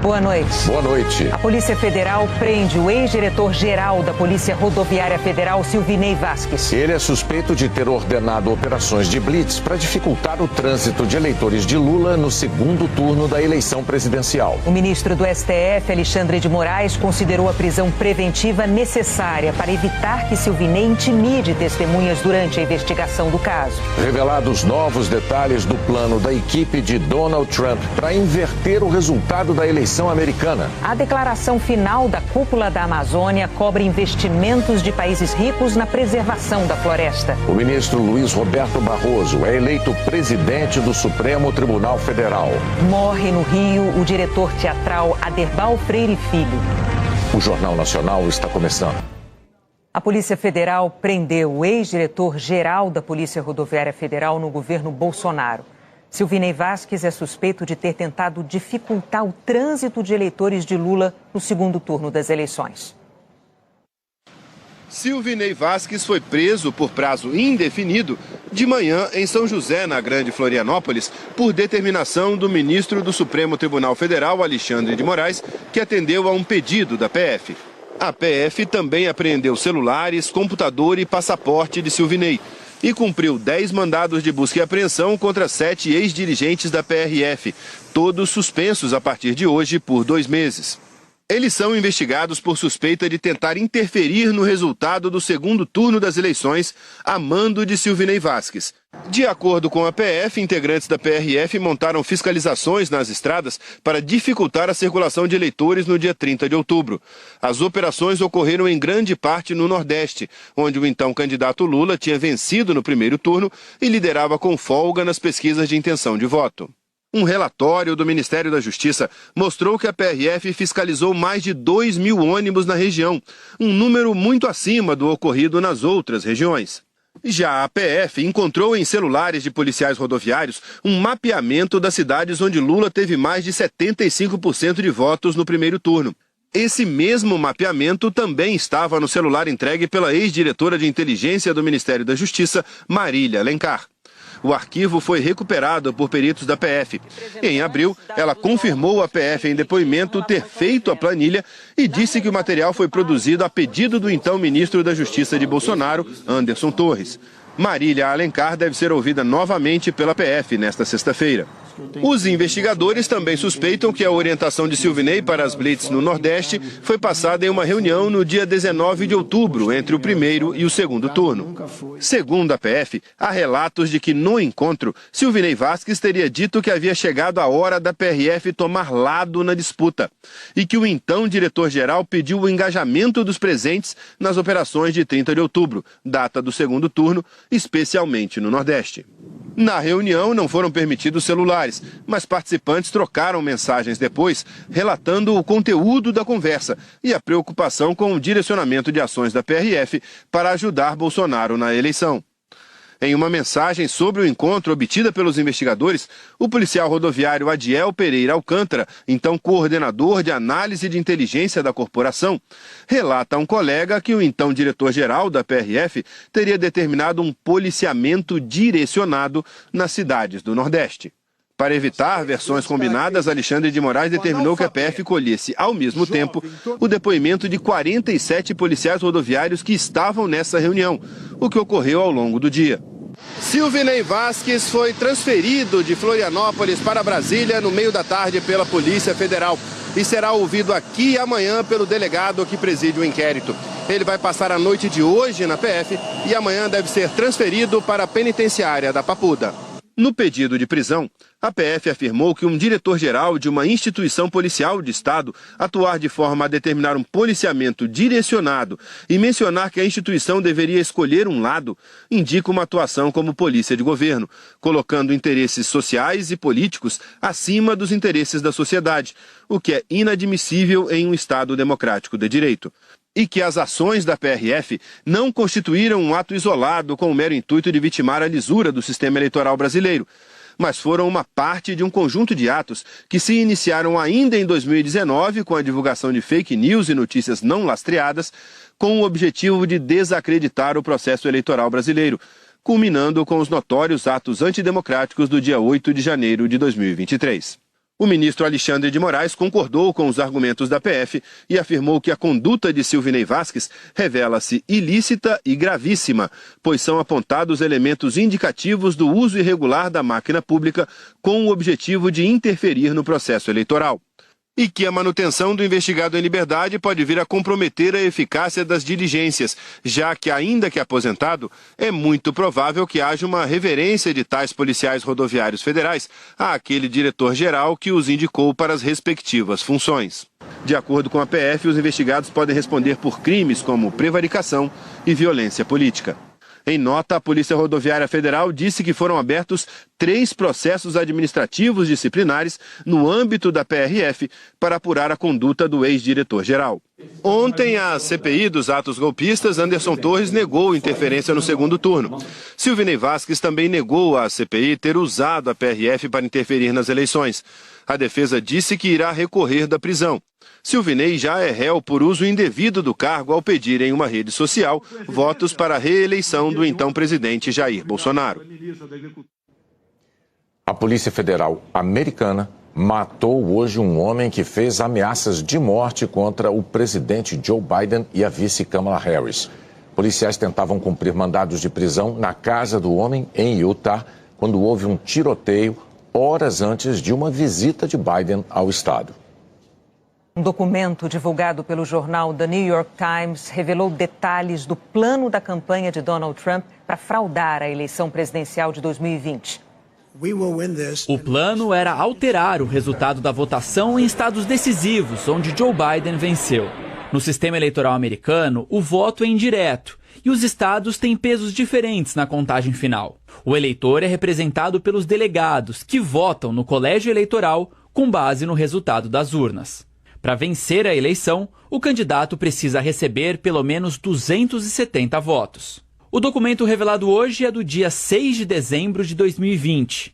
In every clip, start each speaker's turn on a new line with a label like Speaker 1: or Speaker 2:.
Speaker 1: boa noite.
Speaker 2: Boa noite.
Speaker 1: A Polícia Federal prende o ex-diretor-geral da Polícia Rodoviária Federal, Silvinei Vasquez.
Speaker 2: Ele é suspeito de ter ordenado operações de blitz para dificultar o trânsito de eleitores de Lula no segundo turno da eleição presidencial.
Speaker 1: O ministro do STF, Alexandre de Moraes, considerou a prisão preventiva necessária para evitar que Silvinei intimide testemunhas durante a investigação do caso.
Speaker 2: Revelados novos detalhes do plano da equipe de Donald Trump para inverter o resultado da eleição americana.
Speaker 1: A declaração final da Cúpula da Amazônia cobre investimentos de países ricos na preservação da floresta.
Speaker 2: O ministro Luiz Roberto Barroso é eleito presidente do Supremo Tribunal Federal.
Speaker 1: Morre no Rio o diretor teatral Aderbal Freire Filho.
Speaker 2: O Jornal Nacional está começando.
Speaker 1: A Polícia Federal prendeu o ex-diretor-geral da Polícia Rodoviária Federal no governo Bolsonaro. Silvinei Vasquez é suspeito de ter tentado dificultar o trânsito de eleitores de Lula no segundo turno das eleições.
Speaker 3: Silvinei Vasquez foi preso por prazo indefinido de manhã em São José, na Grande Florianópolis, por determinação do ministro do Supremo Tribunal Federal, Alexandre de Moraes, que atendeu a um pedido da PF. A PF também apreendeu celulares, computador e passaporte de Silvinei e cumpriu 10 mandados de busca e apreensão contra 7 ex-dirigentes da PRF, todos suspensos a partir de hoje por 2 meses. Eles são investigados por suspeita de tentar interferir no resultado do segundo turno das eleições a mando de Silvinei Vasquez. De acordo com a PF, integrantes da PRF montaram fiscalizações nas estradas para dificultar a circulação de eleitores no dia 30 de outubro. As operações ocorreram em grande parte no Nordeste, onde o então candidato Lula tinha vencido no primeiro turno e liderava com folga nas pesquisas de intenção de voto. Um relatório do Ministério da Justiça mostrou que a PRF fiscalizou mais de 2.000 ônibus na região, um número muito acima do ocorrido nas outras regiões. Já a PF encontrou em celulares de policiais rodoviários um mapeamento das cidades onde Lula teve mais de 75% de votos no primeiro turno. Esse mesmo mapeamento também estava no celular entregue pela ex-diretora de inteligência do Ministério da Justiça, Marília Alencar. O arquivo foi recuperado por peritos da PF. Em abril, ela confirmou à PF em depoimento ter feito a planilha e disse que o material foi produzido a pedido do então ministro da Justiça de Bolsonaro, Anderson Torres. Marília Alencar deve ser ouvida novamente pela PF nesta sexta-feira. Os investigadores também suspeitam que a orientação de Silvinei para as blitz no Nordeste foi passada em uma reunião no dia 19 de outubro, entre o primeiro e o segundo turno. Segundo a PF, há relatos de que, no encontro, Silvinei Vasquez teria dito que havia chegado a hora da PRF tomar lado na disputa e que o então diretor-geral pediu o engajamento dos presentes nas operações de 30 de outubro, data do segundo turno, especialmente no Nordeste. Na reunião não foram permitidos celulares, mas participantes trocaram mensagens depois, relatando o conteúdo da conversa e a preocupação com o direcionamento de ações da PRF para ajudar Bolsonaro na eleição. Em uma mensagem sobre o encontro obtida pelos investigadores, o policial rodoviário Adiel Pereira Alcântara, então coordenador de análise de inteligência da corporação, relata a um colega que o então diretor-geral da PRF teria determinado um policiamento direcionado nas cidades do Nordeste. Para evitar versões combinadas, Alexandre de Moraes determinou que a PF colhesse, ao mesmo tempo, o depoimento de 47 policiais rodoviários que estavam nessa reunião, o que ocorreu ao longo do dia. Silvinei Vasquez foi transferido de Florianópolis para Brasília no meio da tarde pela Polícia Federal e será ouvido aqui amanhã pelo delegado que preside o inquérito. Ele vai passar a noite de hoje na PF e amanhã deve ser transferido para a penitenciária da Papuda. No pedido de prisão, a PF afirmou que um diretor-geral de uma instituição policial de Estado atuar de forma a determinar um policiamento direcionado e mencionar que a instituição deveria escolher um lado, indica uma atuação como polícia de governo, colocando interesses sociais e políticos acima dos interesses da sociedade, o que é inadmissível em um Estado democrático de direito. E que as ações da PRF não constituíram um ato isolado com o mero intuito de vitimar a lisura do sistema eleitoral brasileiro, mas foram uma parte de um conjunto de atos que se iniciaram ainda em 2019 com a divulgação de fake news e notícias não lastreadas, com o objetivo de desacreditar o processo eleitoral brasileiro, culminando com os notórios atos antidemocráticos do dia 8 de janeiro de 2023. O ministro Alexandre de Moraes concordou com os argumentos da PF e afirmou que a conduta de Silvinei Vasquez revela-se ilícita e gravíssima, pois são apontados elementos indicativos do uso irregular da máquina pública com o objetivo de interferir no processo eleitoral. E que a manutenção do investigado em liberdade pode vir a comprometer a eficácia das diligências, já que, ainda que aposentado, é muito provável que haja uma reverência de tais policiais rodoviários federais àquele diretor-geral que os indicou para as respectivas funções. De acordo com a PF, os investigados podem responder por crimes como prevaricação e violência política. Em nota, a Polícia Rodoviária Federal disse que foram abertos 3 processos administrativos disciplinares no âmbito da PRF para apurar a conduta do ex-diretor-geral. Ontem, à CPI dos atos golpistas, Anderson Torres negou interferência no segundo turno. Silvinei Vasquez também negou à CPI ter usado a PRF para interferir nas eleições. A defesa disse que irá recorrer da prisão. Silvinei já é réu por uso indevido do cargo ao pedir em uma rede social votos para a reeleição do então presidente Jair Bolsonaro.
Speaker 2: A Polícia Federal americana matou hoje um homem que fez ameaças de morte contra o presidente Joe Biden e a vice Kamala Harris. Policiais tentavam cumprir mandados de prisão na casa do homem em Utah quando houve um tiroteio horas antes de uma visita de Biden ao estado.
Speaker 1: Um documento divulgado pelo jornal The New York Times revelou detalhes do plano da campanha de Donald Trump para fraudar a eleição presidencial de 2020.
Speaker 4: O plano era alterar o resultado da votação em estados decisivos, onde Joe Biden venceu. No sistema eleitoral americano, o voto é indireto e os estados têm pesos diferentes na contagem final. O eleitor é representado pelos delegados, que votam no colégio eleitoral com base no resultado das urnas. Para vencer a eleição, o candidato precisa receber pelo menos 270 votos. O documento revelado hoje é do dia 6 de dezembro de 2020.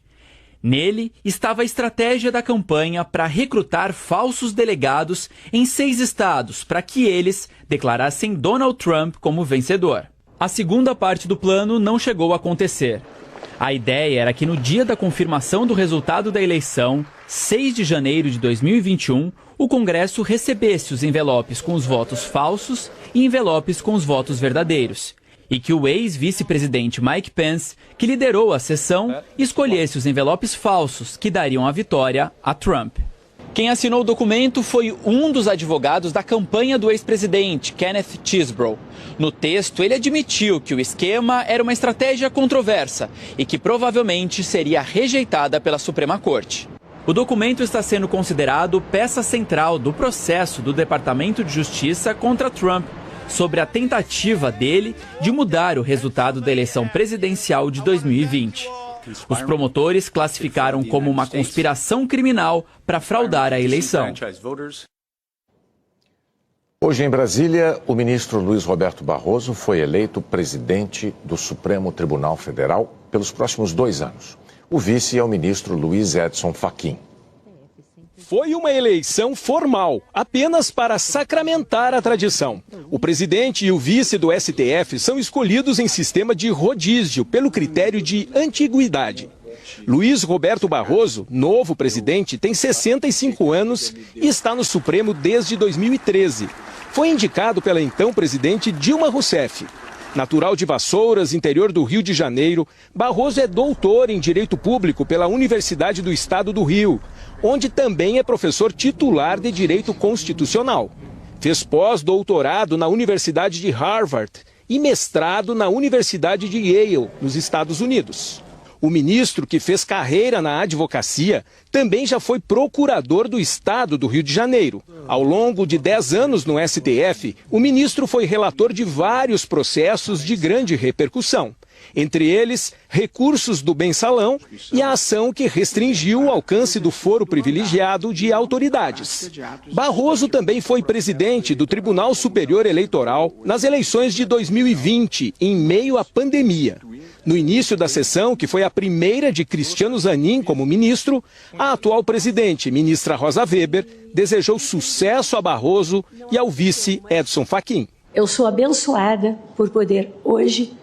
Speaker 4: Nele estava a estratégia da campanha para recrutar falsos delegados em 6 estados para que eles declarassem Donald Trump como vencedor. A segunda parte do plano não chegou a acontecer. A ideia era que no dia da confirmação do resultado da eleição, 6 de janeiro de 2021, o Congresso recebesse os envelopes com os votos falsos e envelopes com os votos verdadeiros. E que o ex-vice-presidente Mike Pence, que liderou a sessão, escolhesse os envelopes falsos que dariam a vitória a Trump. Quem assinou o documento foi um dos advogados da campanha do ex-presidente, Kenneth Chesebrough. No texto, ele admitiu que o esquema era uma estratégia controversa e que provavelmente seria rejeitada pela Suprema Corte. O documento está sendo considerado peça central do processo do Departamento de Justiça contra Trump, sobre a tentativa dele de mudar o resultado da eleição presidencial de 2020. Os promotores classificaram como uma conspiração criminal para fraudar a eleição.
Speaker 2: Hoje em Brasília, o ministro Luiz Roberto Barroso foi eleito presidente do Supremo Tribunal Federal pelos próximos 2 anos. O vice é o ministro Luiz Edson Fachin.
Speaker 5: Foi uma eleição formal, apenas para sacramentar a tradição. O presidente e o vice do STF são escolhidos em sistema de rodízio, pelo critério de antiguidade. Luiz Roberto Barroso, novo presidente, tem 65 anos e está no Supremo desde 2013. Foi indicado pela então presidente Dilma Rousseff. Natural de Vassouras, interior do Rio de Janeiro, Barroso é doutor em Direito Público pela Universidade do Estado do Rio, onde também é professor titular de Direito Constitucional. Fez pós-doutorado na Universidade de Harvard e mestrado na Universidade de Yale, nos Estados Unidos. O ministro, que fez carreira na advocacia, também já foi procurador do Estado do Rio de Janeiro. Ao longo de 10 anos no STF, o ministro foi relator de vários processos de grande repercussão. Entre eles, recursos do Mensalão e a ação que restringiu o alcance do foro privilegiado de autoridades. Barroso também foi presidente do Tribunal Superior Eleitoral nas eleições de 2020, em meio à pandemia. No início da sessão, que foi a primeira de Cristiano Zanin como ministro, a atual presidente, ministra Rosa Weber, desejou sucesso a Barroso e ao vice Edson Fachin.
Speaker 6: Eu sou abençoada por poder hoje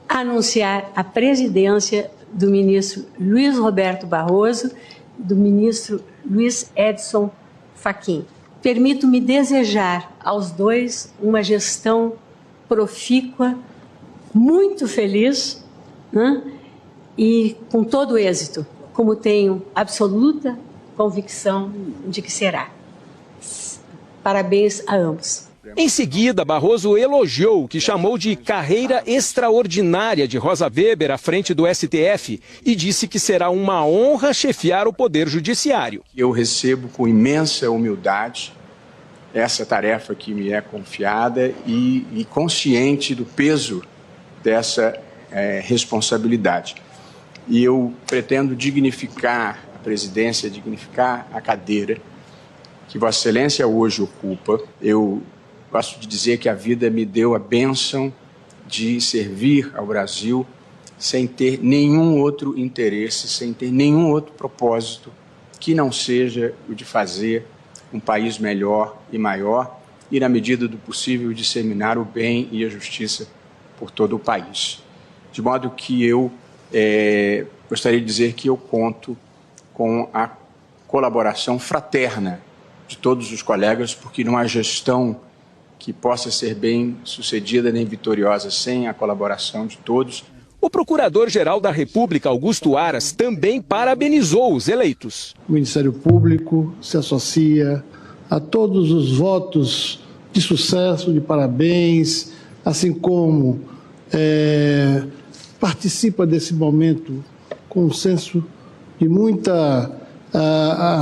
Speaker 6: anunciar a presidência do ministro Luiz Roberto Barroso do ministro Luiz Edson Fachin. Permito-me desejar aos dois uma gestão profícua, muito feliz, né? E com todo êxito, como tenho absoluta convicção de que será. Parabéns a ambos.
Speaker 5: Em seguida, Barroso elogiou o que chamou de carreira extraordinária de Rosa Weber à frente do STF e disse que será uma honra chefiar o Poder Judiciário.
Speaker 7: Eu recebo com imensa humildade essa tarefa que me é confiada e consciente do peso dessa responsabilidade. E eu pretendo dignificar a presidência, dignificar a cadeira que Vossa Excelência hoje ocupa. Eu gosto de dizer que a vida me deu a bênção de servir ao Brasil sem ter nenhum outro interesse, sem ter nenhum outro propósito que não seja o de fazer um país melhor e maior e, na medida do possível, disseminar o bem e a justiça por todo o país. De modo que eu gostaria de dizer que eu conto com a colaboração fraterna de todos os colegas, porque não há gestão que possa ser bem sucedida nem vitoriosa sem a colaboração de todos.
Speaker 5: O Procurador-Geral da República, Augusto Aras, também parabenizou os eleitos.
Speaker 8: O Ministério Público se associa a todos os votos de sucesso, de parabéns, assim como participa desse momento com um senso de muita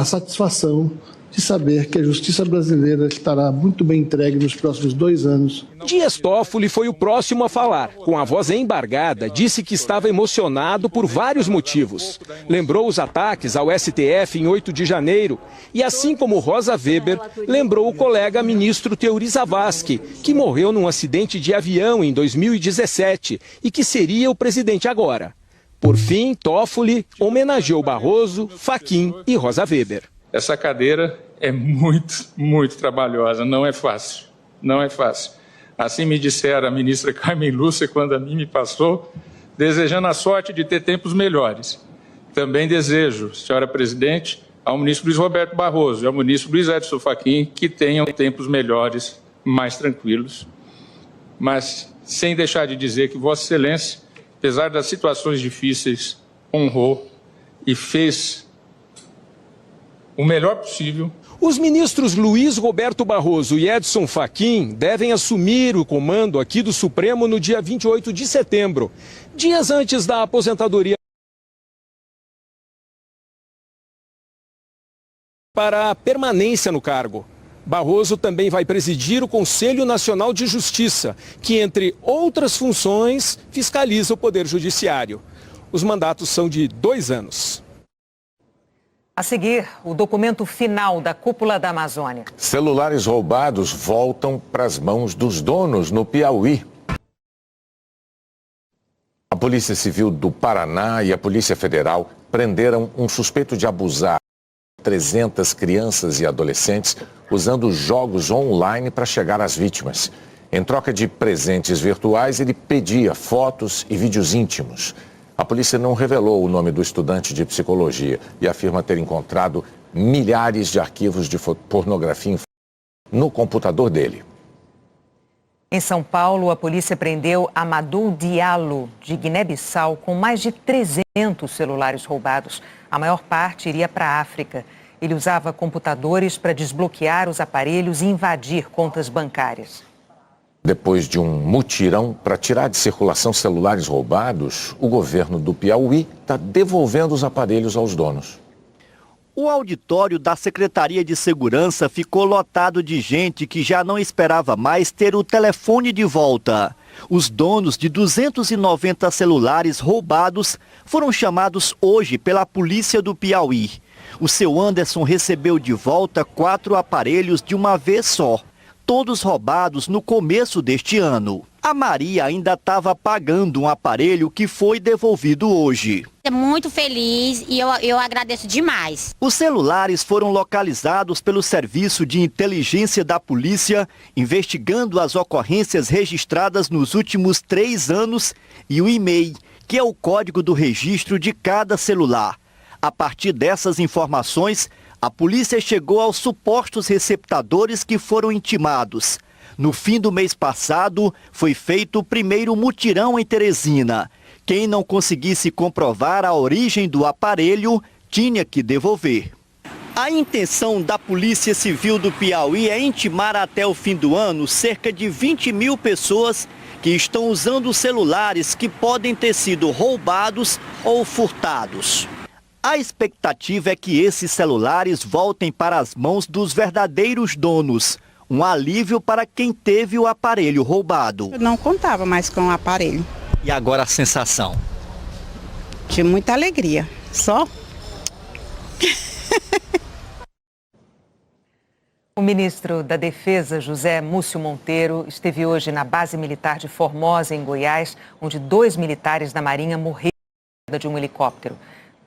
Speaker 8: satisfação de saber que a justiça brasileira estará muito bem entregue nos próximos 2 anos.
Speaker 5: Dias Toffoli foi o próximo a falar. Com a voz embargada, disse que estava emocionado por vários motivos. Lembrou os ataques ao STF em 8 de janeiro e, assim como Rosa Weber, lembrou o colega ministro Teori Zavascki, que morreu num acidente de avião em 2017 e que seria o presidente agora. Por fim, Toffoli homenageou Barroso, Fachin e Rosa Weber.
Speaker 9: Essa cadeira é muito trabalhosa, não é fácil, não é fácil. Assim me dissera a ministra Carmen Lúcia quando a mim me passou, desejando a sorte de ter tempos melhores. Também desejo, senhora presidente, ao ministro Luiz Roberto Barroso e ao ministro Luiz Edson Fachin que tenham tempos melhores, mais tranquilos. Mas sem deixar de dizer que Vossa Excelência, apesar das situações difíceis, honrou e fez o melhor possível.
Speaker 5: Os ministros Luiz Roberto Barroso e Edson Fachin devem assumir o comando aqui do Supremo no dia 28 de setembro, dias antes da aposentadoria para a permanência no cargo. Barroso também vai presidir o Conselho Nacional de Justiça, que, entre outras funções, fiscaliza o Poder Judiciário. Os mandatos são de 2 anos.
Speaker 1: A seguir, o documento final da Cúpula da Amazônia.
Speaker 2: Celulares roubados voltam para as mãos dos donos no Piauí. A Polícia Civil do Paraná e a Polícia Federal prenderam um suspeito de abusar de 300 crianças e adolescentes usando jogos online para chegar às vítimas. Em troca de presentes virtuais, ele pedia fotos e vídeos íntimos. A polícia não revelou o nome do estudante de psicologia e afirma ter encontrado milhares de arquivos de pornografia no computador dele.
Speaker 1: Em São Paulo, a polícia prendeu Amadou Diallo, de Guiné-Bissau, com mais de 300 celulares roubados. A maior parte iria para a África. Ele usava computadores para desbloquear os aparelhos e invadir contas bancárias.
Speaker 2: Depois de um mutirão para tirar de circulação celulares roubados, o governo do Piauí está devolvendo os aparelhos aos donos.
Speaker 10: O auditório da Secretaria de Segurança ficou lotado de gente que já não esperava mais ter o telefone de volta. Os donos de 290 celulares roubados foram chamados hoje pela polícia do Piauí. O seu Anderson recebeu de volta 4 aparelhos de uma vez só, todos roubados no começo deste ano. A Maria ainda estava pagando um aparelho que foi devolvido hoje.
Speaker 11: É muito feliz e eu agradeço demais.
Speaker 10: Os celulares foram localizados pelo Serviço de Inteligência da Polícia, investigando as ocorrências registradas nos últimos 3 anos, e o e-mail, que é o código do registro de cada celular. A partir dessas informações, a polícia chegou aos supostos receptadores que foram intimados. No fim do mês passado, foi feito o primeiro mutirão em Teresina. Quem não conseguisse comprovar a origem do aparelho, tinha que devolver. A intenção da Polícia Civil do Piauí é intimar até o fim do ano cerca de 20 mil pessoas que estão usando celulares que podem ter sido roubados ou furtados. A expectativa é que esses celulares voltem para as mãos dos verdadeiros donos. Um alívio para quem teve o aparelho roubado.
Speaker 12: Eu não contava mais com o aparelho.
Speaker 10: E agora a sensação?
Speaker 12: De muita alegria. Só?
Speaker 1: O ministro da Defesa, José Múcio Monteiro, esteve hoje na base militar de Formosa, em Goiás, onde 2 militares da Marinha morreram de um helicóptero.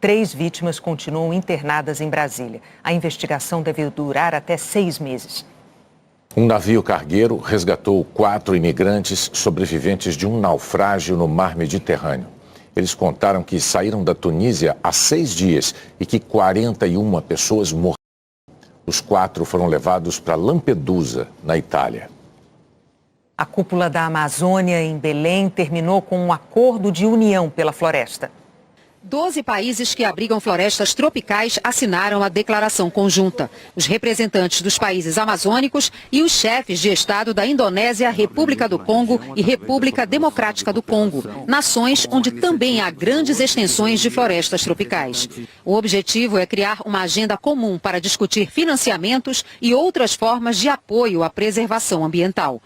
Speaker 1: 3 vítimas continuam internadas em Brasília. A investigação deve durar até 6 meses.
Speaker 2: Um navio cargueiro resgatou 4 imigrantes sobreviventes de um naufrágio no mar Mediterrâneo. Eles contaram que saíram da Tunísia há 6 dias e que 41 pessoas morreram. Os 4 foram levados para Lampedusa, na Itália.
Speaker 1: A cúpula da Amazônia, em Belém, terminou com um acordo de união pela floresta.
Speaker 13: 12 países que abrigam florestas tropicais assinaram a declaração conjunta. Os representantes dos países amazônicos e os chefes de Estado da Indonésia, República do Congo e República Democrática do Congo, nações onde também há grandes extensões de florestas tropicais. O objetivo é criar uma agenda comum para discutir financiamentos e outras formas de apoio à preservação ambiental.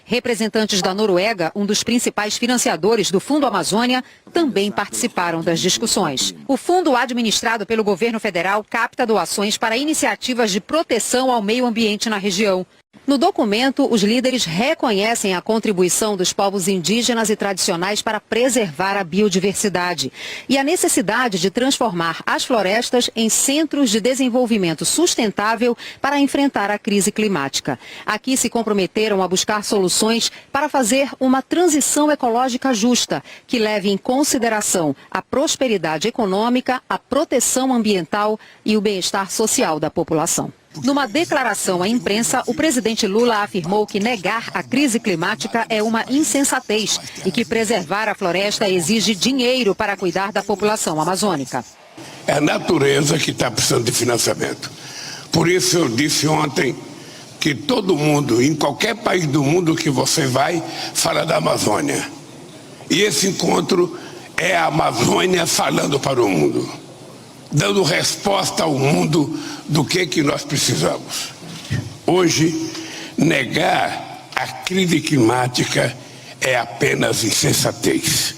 Speaker 13: Representantes da Noruega, um dos principais financiadores do Fundo Amazônia, também participaram das discussões. O fundo administrado pelo governo federal capta doações para iniciativas de proteção ao meio ambiente na região. No documento, os líderes reconhecem a contribuição dos povos indígenas e tradicionais para preservar a biodiversidade e a necessidade de transformar as florestas em centros de desenvolvimento sustentável para enfrentar a crise climática. Aqui se comprometeram a buscar soluções para fazer uma transição ecológica justa, que leve em consideração a prosperidade econômica, a proteção ambiental e o bem-estar social da população. Numa declaração à imprensa, o presidente Lula afirmou que negar a crise climática é uma insensatez e que preservar a floresta exige dinheiro para cuidar da população amazônica.
Speaker 14: É a natureza que está precisando de financiamento. Por isso eu disse ontem que todo mundo, em qualquer país do mundo que você vai, fala da Amazônia. E esse encontro é a Amazônia falando para o mundo, dando resposta ao mundo do que nós precisamos. Hoje, negar a crise climática é apenas insensatez.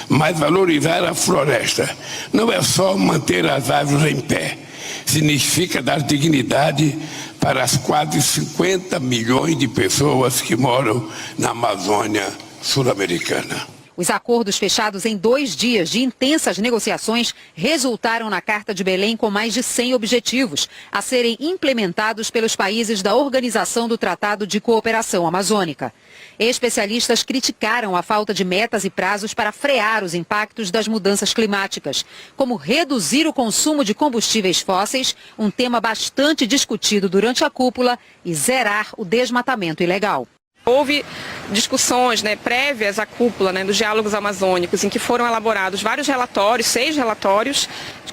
Speaker 14: Mas valorizar a floresta não é só manter as árvores em pé. Significa dar dignidade para as quase 50 milhões de pessoas que moram na Amazônia sul-americana.
Speaker 13: Os acordos fechados em 2 dias de intensas negociações resultaram na Carta de Belém com mais de 100 objetivos a serem implementados pelos países da Organização do Tratado de Cooperação Amazônica. Especialistas criticaram a falta de metas e prazos para frear os impactos das mudanças climáticas, como reduzir o consumo de combustíveis fósseis, um tema bastante discutido durante a cúpula, e zerar o desmatamento ilegal.
Speaker 15: Houve discussões prévias à cúpula dos diálogos amazônicos, em que foram elaborados vários relatórios, 6 relatórios,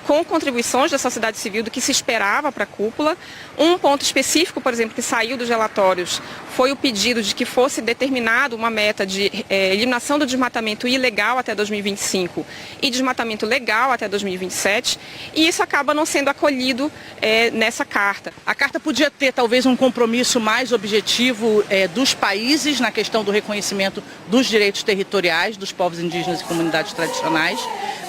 Speaker 15: com contribuições da sociedade civil do que se esperava para a cúpula. Um ponto específico, por exemplo, que saiu dos relatórios foi o pedido de que fosse determinado uma meta de eliminação do desmatamento ilegal até 2025 e desmatamento legal até 2027, e isso acaba não sendo acolhido nessa carta.
Speaker 16: A carta podia ter talvez um compromisso mais objetivo dos países na questão do reconhecimento dos direitos territoriais dos povos indígenas e comunidades tradicionais,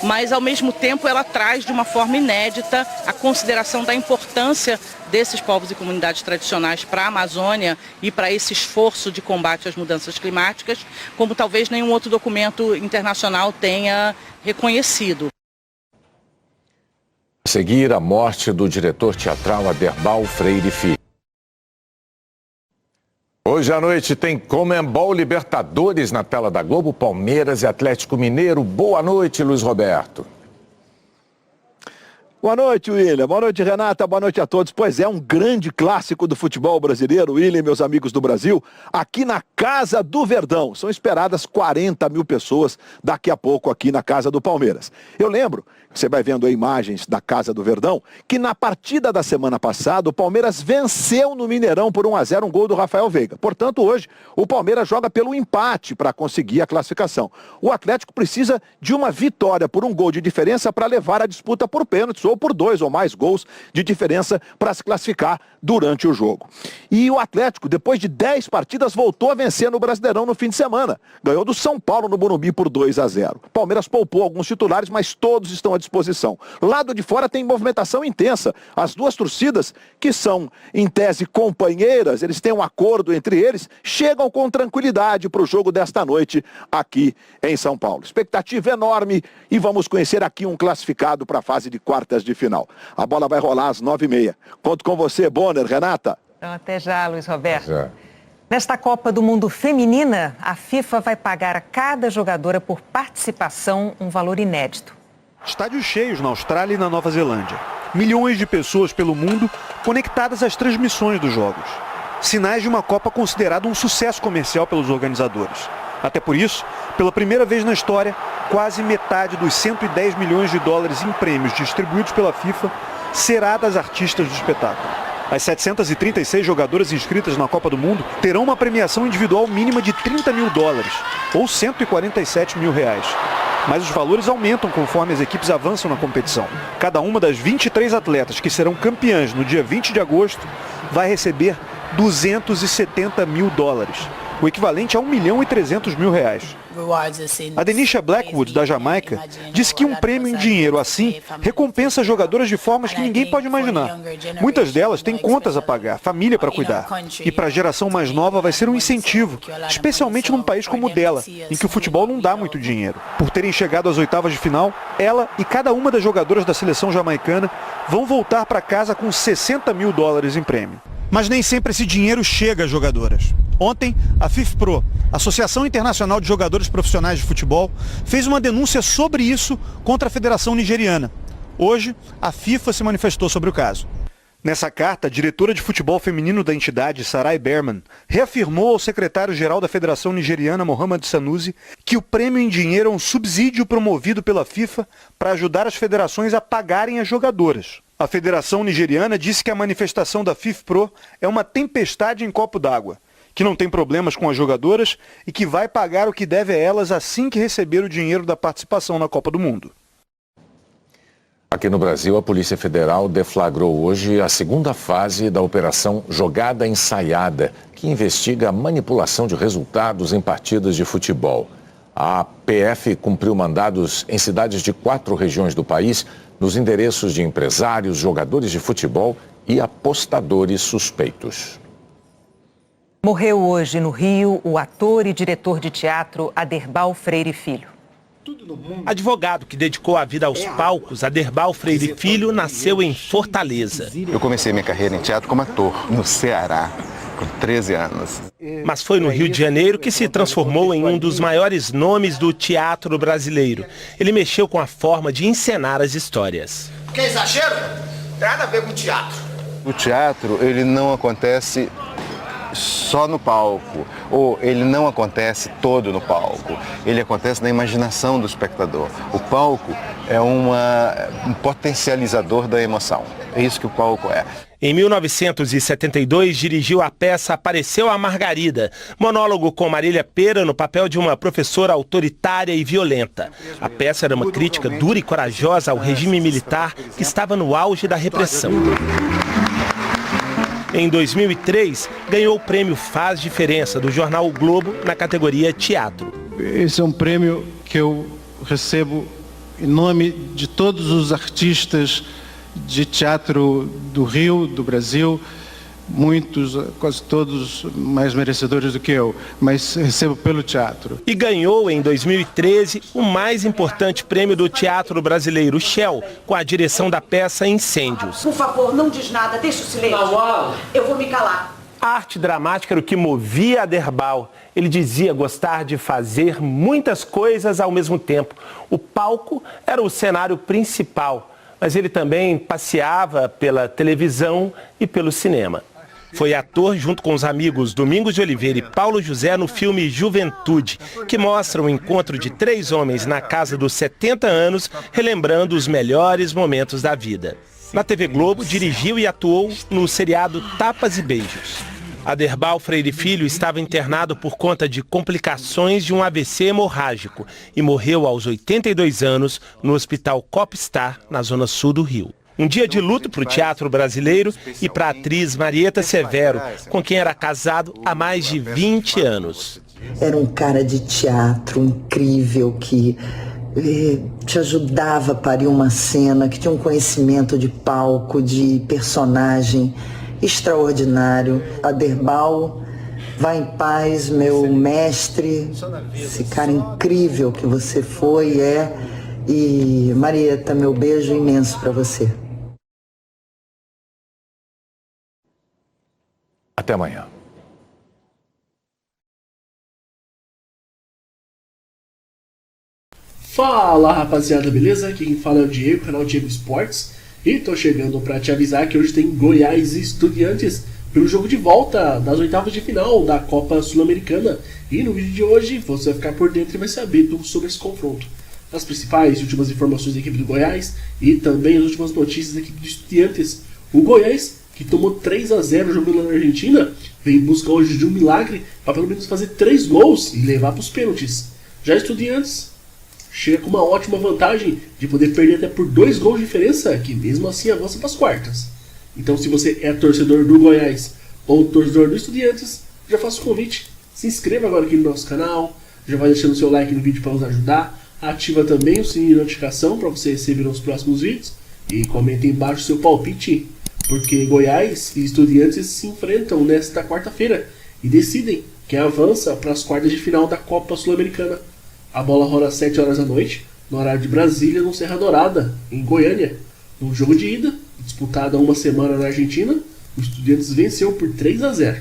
Speaker 16: mas ao mesmo tempo ela traz de uma forma inédita a consideração da importância desses povos e comunidades tradicionais para a Amazônia e para esse esforço de combate às mudanças climáticas, como talvez nenhum outro documento internacional tenha reconhecido.
Speaker 2: A seguir, a morte do diretor teatral Aderbal Freire Filho. Hoje à noite tem Conmebol Libertadores na tela da Globo, Palmeiras e Atlético Mineiro. Boa noite, Luiz Roberto.
Speaker 17: Boa noite, William. Boa noite, Renata. Boa noite a todos. Pois é, um grande clássico do futebol brasileiro, William e meus amigos do Brasil, aqui na Casa do Verdão. São esperadas 40 mil pessoas daqui a pouco aqui na Casa do Palmeiras. Eu lembro, você vai vendo aí imagens da Casa do Verdão, que na partida da semana passada o Palmeiras venceu no Mineirão por 1-0, um gol do Rafael Veiga. Portanto, hoje o Palmeiras joga pelo empate para conseguir a classificação. O Atlético precisa de uma vitória por um gol de diferença para levar a disputa por pênaltis ou por 2 ou mais gols de diferença para se classificar durante o jogo. E o Atlético, depois de 10 partidas, voltou a vencer no Brasileirão no fim de semana. Ganhou do São Paulo no Morumbi por 2-0. Palmeiras poupou alguns titulares, mas todos estão à disposição. Lado de fora tem movimentação intensa. As duas torcidas, que são em tese companheiras, eles têm um acordo entre eles, chegam com tranquilidade para o jogo desta noite aqui em São Paulo. Expectativa enorme e vamos conhecer aqui um classificado para a fase de quartas de final. A bola vai rolar às 9h30. Conto com você, Bonner, Renata.
Speaker 1: Então, até já, Luiz Roberto. Nesta Copa do Mundo Feminina, a FIFA vai pagar a cada jogadora por participação um valor inédito.
Speaker 18: Estádios cheios na Austrália e na Nova Zelândia. Milhões de pessoas pelo mundo conectadas às transmissões dos jogos. Sinais de uma Copa considerada um sucesso comercial pelos organizadores. Até por isso, pela primeira vez na história, quase metade dos 110 milhões de dólares em prêmios distribuídos pela FIFA será das artistas do espetáculo. As 736 jogadoras inscritas na Copa do Mundo terão uma premiação individual mínima de 30 mil dólares, ou 147 mil reais. Mas os valores aumentam conforme as equipes avançam na competição. Cada uma das 23 atletas que serão campeãs no dia 20 de agosto vai receber 270 mil dólares, o equivalente a 1.300.000 reais. A Denisha Blackwood, da Jamaica, disse que um prêmio em dinheiro assim recompensa jogadoras de formas que ninguém pode imaginar. Muitas delas têm contas a pagar, família para cuidar. E para a geração mais nova vai ser um incentivo, especialmente num país como o dela, em que o futebol não dá muito dinheiro. Por terem chegado às oitavas de final, ela e cada uma das jogadoras da seleção jamaicana vão voltar para casa com 60 mil dólares em prêmio. Mas nem sempre esse dinheiro chega às jogadoras. Ontem, a FIFPro, Associação Internacional de Jogadores Profissionais de Futebol, fez uma denúncia sobre isso contra a Federação Nigeriana. Hoje, a FIFA se manifestou sobre o caso. Nessa carta, a diretora de futebol feminino da entidade, Sarai Berman, reafirmou ao secretário-geral da Federação Nigeriana, Mohamed Sanusi, que o prêmio em dinheiro é um subsídio promovido pela FIFA para ajudar as federações a pagarem as jogadoras. A Federação Nigeriana disse que a manifestação da FIFPro é uma tempestade em copo d'água, que não tem problemas com as jogadoras e que vai pagar o que deve a elas assim que receber o dinheiro da participação na Copa do Mundo.
Speaker 2: Aqui no Brasil, a Polícia Federal deflagrou hoje a segunda fase da Operação Jogada Ensaiada, que investiga a manipulação de resultados em partidas de futebol. A PF cumpriu mandados em cidades de 4 regiões do país, nos endereços de empresários, jogadores de futebol e apostadores suspeitos.
Speaker 1: Morreu hoje no Rio o ator e diretor de teatro Aderbal Freire Filho.
Speaker 19: Advogado que dedicou a vida aos palcos, Aderbal Freire Filho nasceu em Fortaleza.
Speaker 20: Eu comecei minha carreira em teatro como ator no Ceará, com 13 anos.
Speaker 19: Mas foi no Rio de Janeiro que se transformou em um dos maiores nomes do teatro brasileiro. Ele mexeu com a forma de encenar as histórias.
Speaker 21: Que exagero? Não tem nada a ver com teatro.
Speaker 20: O teatro, ele não acontece só no palco, ou ele não acontece todo no palco, ele acontece na imaginação do espectador. O palco é um potencializador da emoção, é isso que o palco é.
Speaker 19: Em 1972, dirigiu a peça Apareceu a Margarida, monólogo com Marília Pêra no papel de uma professora autoritária e violenta. A peça era uma crítica dura e corajosa ao regime militar que estava no auge da repressão. Em 2003, ganhou o prêmio Faz Diferença do jornal O Globo na categoria Teatro.
Speaker 22: Esse é um prêmio que eu recebo em nome de todos os artistas de teatro do Rio, do Brasil, muitos, quase todos mais merecedores do que eu, mas recebo pelo teatro.
Speaker 19: E ganhou em 2013 o mais importante prêmio do teatro brasileiro, o Shell, com a direção da peça Incêndios.
Speaker 23: Por favor, não diz nada, deixa o silêncio. Eu vou me calar.
Speaker 19: A arte dramática era o que movia Aderbal. Ele dizia gostar de fazer muitas coisas ao mesmo tempo. O palco era o cenário principal, mas ele também passeava pela televisão e pelo cinema. Foi ator junto com os amigos Domingos de Oliveira e Paulo José no filme Juventude, que mostra o encontro de 3 homens na casa dos 70 anos, relembrando os melhores momentos da vida. Na TV Globo, dirigiu e atuou no seriado Tapas e Beijos. Aderbal Freire Filho estava internado por conta de complicações de um AVC hemorrágico e morreu aos 82 anos no Hospital Copstar, na zona sul do Rio. Um dia de luto para o teatro brasileiro e para a atriz Marieta Severo, com quem era casado há mais de 20 anos.
Speaker 3: Era um cara de teatro incrível que te ajudava a parir uma cena, que tinha um conhecimento de palco, de personagem extraordinário. Aderbal, vá em paz, meu mestre, esse cara incrível que você foi e é. E Marieta, meu beijo imenso para você.
Speaker 2: Até amanhã.
Speaker 4: Fala, rapaziada, beleza? Aqui quem fala é o Diego, canal Diego Esportes. E tô chegando para te avisar que hoje tem Goiás e Estudiantes pelo jogo de volta das oitavas de final da Copa Sul-Americana. E no vídeo de hoje você vai ficar por dentro e vai saber tudo sobre esse confronto. As principais e últimas informações da equipe do Goiás e também as últimas notícias da equipe do Estudiantes. O Goiás, que tomou 3-0 jogando na Argentina, vem em busca hoje de um milagre para pelo menos fazer 3 gols e levar para os pênaltis. Já Estudiantes chega com uma ótima vantagem de poder perder até por 2 gols de diferença, que mesmo assim avança para as quartas. Então, se você é torcedor do Goiás ou torcedor do Estudiantes, já faço o convite, se inscreva agora aqui no nosso canal, já vai deixando o seu like no vídeo para nos ajudar, ativa também o sininho de notificação para você receber os próximos vídeos e comenta aí embaixo o seu palpite, porque Goiás e Estudiantes se enfrentam nesta quarta-feira e decidem quem avança para as quartas de final da Copa Sul-Americana. A bola rola às 7 horas da noite, no horário de Brasília, no Serra Dourada, em Goiânia. No jogo de ida, disputado há uma semana na Argentina, o Estudiantes venceu por 3-0.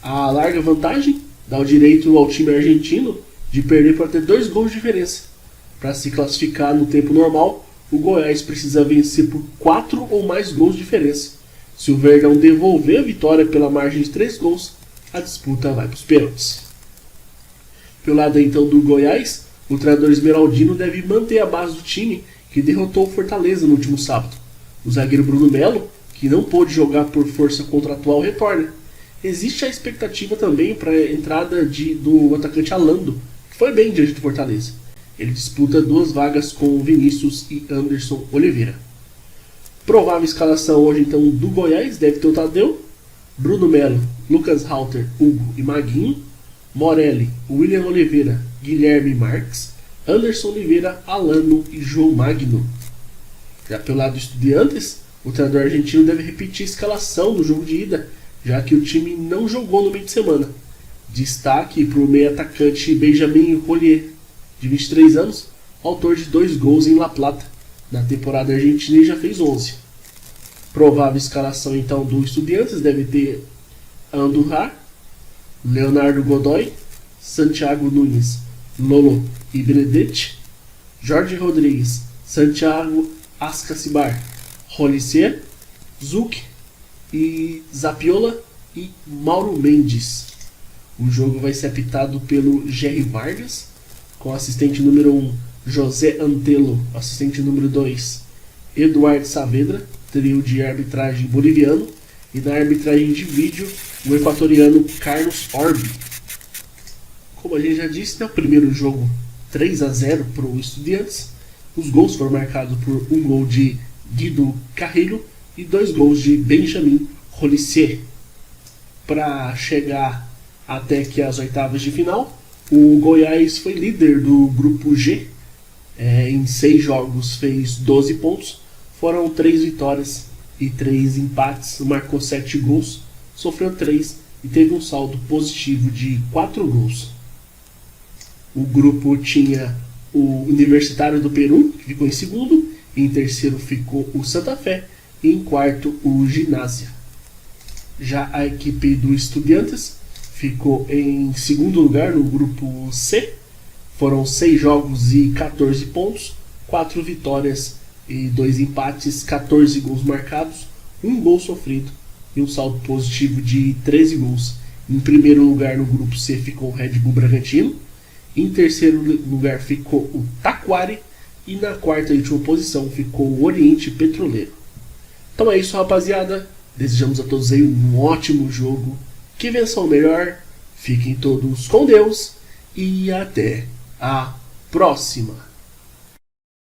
Speaker 4: A larga vantagem dá o direito ao time argentino de perder por até 2 gols de diferença. Para se classificar no tempo normal, o Goiás precisa vencer por 4 ou mais gols de diferença. Se o Verdão devolver a vitória pela margem de 3 gols, a disputa vai para os pênaltis. Pelo lado então do Goiás, o treinador esmeraldino deve manter a base do time que derrotou o Fortaleza no último sábado. O zagueiro Bruno Melo, que não pôde jogar por força contratual, retorna. Existe a expectativa também para a entrada do atacante Alando, que foi bem diante do Fortaleza. Ele disputa 2 vagas com Vinícius e Anderson Oliveira. Provável escalação hoje então do Goiás deve ter o Tadeu, Bruno Melo, Lucas Halter, Hugo e Maguinho, Morelli, William Oliveira, Guilherme Marques, Anderson Oliveira, Alano e João Magno. Já pelo lado do Estudiantes, o treinador argentino deve repetir a escalação do jogo de ida, já que o time não jogou no meio de semana. Destaque para o meio atacante Benjamin Rollier, de 23 anos, autor de 2 gols em La Plata. Na temporada argentina ele já fez 11. Provável escalação então do Estudiantes deve ter Andújar, Leonardo Godoy, Santiago Nunes, Lolo e Benedetti, Jorge Rodrigues, Santiago Ascacibar, Rolicer, Zuc e Zapiola e Mauro Mendes. O jogo vai ser apitado pelo Jerry Vargas, com assistente número 1 José Antelo, assistente número 2 Eduardo Saavedra, trio de arbitragem boliviano, e na arbitragem de vídeo o equatoriano Carlos Orbi. Como a gente já disse, no primeiro jogo 3-0 para o Estudiantes, os gols foram marcados por um gol de Guido Carrillo e 2 gols de Benjamin Rolicer. Para chegar até que as oitavas de final, o Goiás foi líder do grupo G. Em 6 jogos fez 12 pontos, foram 3 vitórias e 3 empates, marcou 7 gols, sofreu 3 e teve um saldo positivo de 4 gols. O grupo tinha o Universitário do Peru, que ficou em segundo, em terceiro ficou o Santa Fé e em quarto o Ginásia. Já a equipe do Estudiantes ficou em segundo lugar no grupo C, foram 6 jogos e 14 pontos, 4 vitórias e 2 empates, 14 gols marcados, 1 gol sofrido e um saldo positivo de 13 gols. Em primeiro lugar no grupo C ficou o Red Bull Bragantino, em terceiro lugar ficou o Taquari e na quarta e última posição ficou o Oriente Petroleiro. Então é isso, rapaziada. Desejamos a todos aí um ótimo jogo, que vençam o melhor, fiquem todos com Deus e até a próxima.